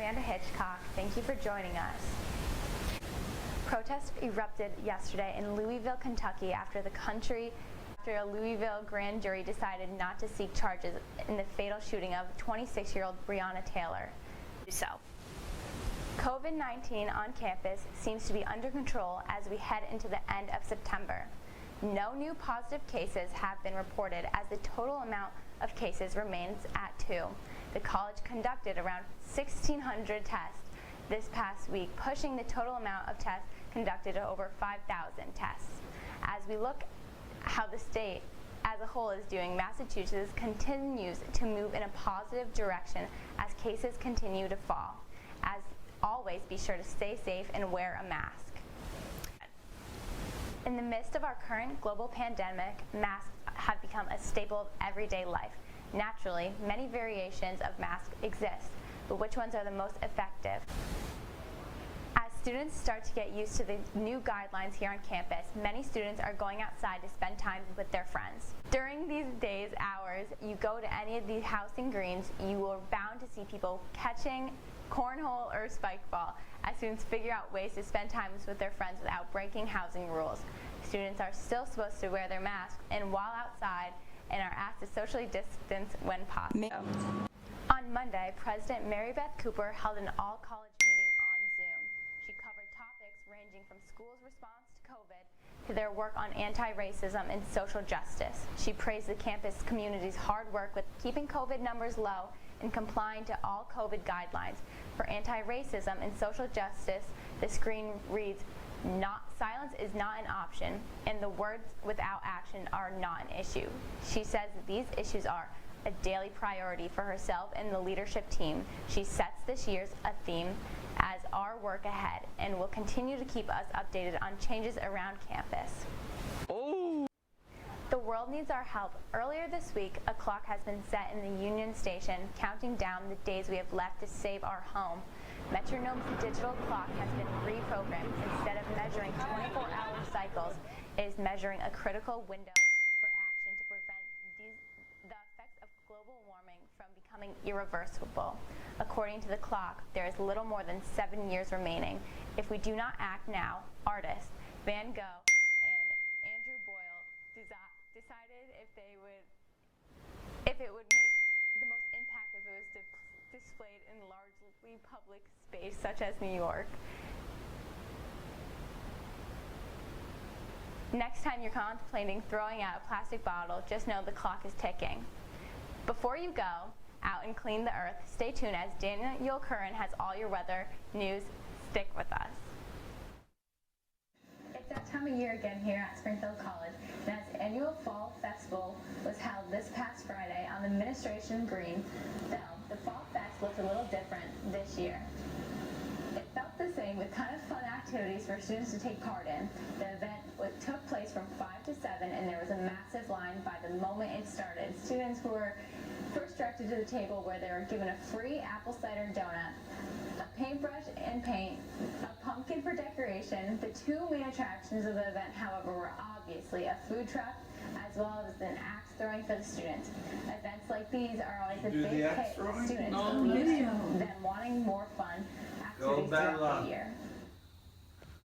Amanda Hitchcock. Thank you for joining us. Protests erupted yesterday in Louisville, Kentucky after a Louisville grand jury decided not to seek charges in the fatal shooting of 26-year-old Breonna Taylor. COVID-19 on campus seems to be under control as we head into the end of September. No new positive cases have been reported as the total amount of cases remains at 2. The college conducted around 1,600 tests this past week, pushing the total amount of tests conducted to over 5,000 tests. As we look how the state as a whole is doing, Massachusetts continues to move in a positive direction as cases continue to fall. As always, be sure to stay safe and wear a mask. In the midst of our current global pandemic, masks have become a staple of everyday life. Naturally, many variations of masks exist, but which ones are the most effective? As students start to get used to the new guidelines here on campus, many students are going outside to spend time with their friends. During these days, hours, you go to any of the housing greens, you are bound to see people catching cornhole or spike ball as students figure out ways to spend time with their friends without breaking housing rules. Students are still supposed to wear their masks and while outside and are asked to socially distance when possible. On Monday, President Mary Beth Cooper held an all-college meeting on Zoom. She covered topics ranging from schools' response to COVID to their work on anti-racism and social justice. She praised the campus community's hard work with keeping COVID numbers low and complying to all COVID guidelines. For anti-racism and social justice, the screen reads, silence is not an option, and the words without action are not an issue. She says that these issues are a daily priority for herself and the leadership team. She sets this year's a theme as our work ahead and will continue to keep us updated on changes around campus. The world needs our help. Earlier this week, a clock has been set in the Union Station, counting down the days we have left to save our home. Metronome's digital clock has been reprogrammed. Instead of measuring 24-hour cycles, it is measuring a critical window for action to prevent the effects of global warming from becoming irreversible. According to the clock, there is little more than 7 years remaining. If we do not act now, artists Van Gogh and Andrew Boyle decided if it would make the most impact if it was displayed in largely public space such as New York. Next time you're contemplating throwing out a plastic bottle, just know the clock is ticking. Before you go out and clean the earth, stay tuned as Daniel Curran has all your weather news. Stick with us. It's that time of year again here at Springfield College, and as the annual Fall Festival was held this past Friday on the Administration Green, the Fall Fest looked a little different this year. It felt the same with kind of fun activities for students to take part in. The event took place from 5 to 7, and there was a massive line by the moment it started. Students were first directed to the table where they were given a free apple cider donut, a paintbrush and paint, a pumpkin for decoration. The two main attractions of the event, however, were obviously a food truck as well as an axe throwing for the students. Events like these are always a big hit with students, leading them wanting more fun activities throughout the year.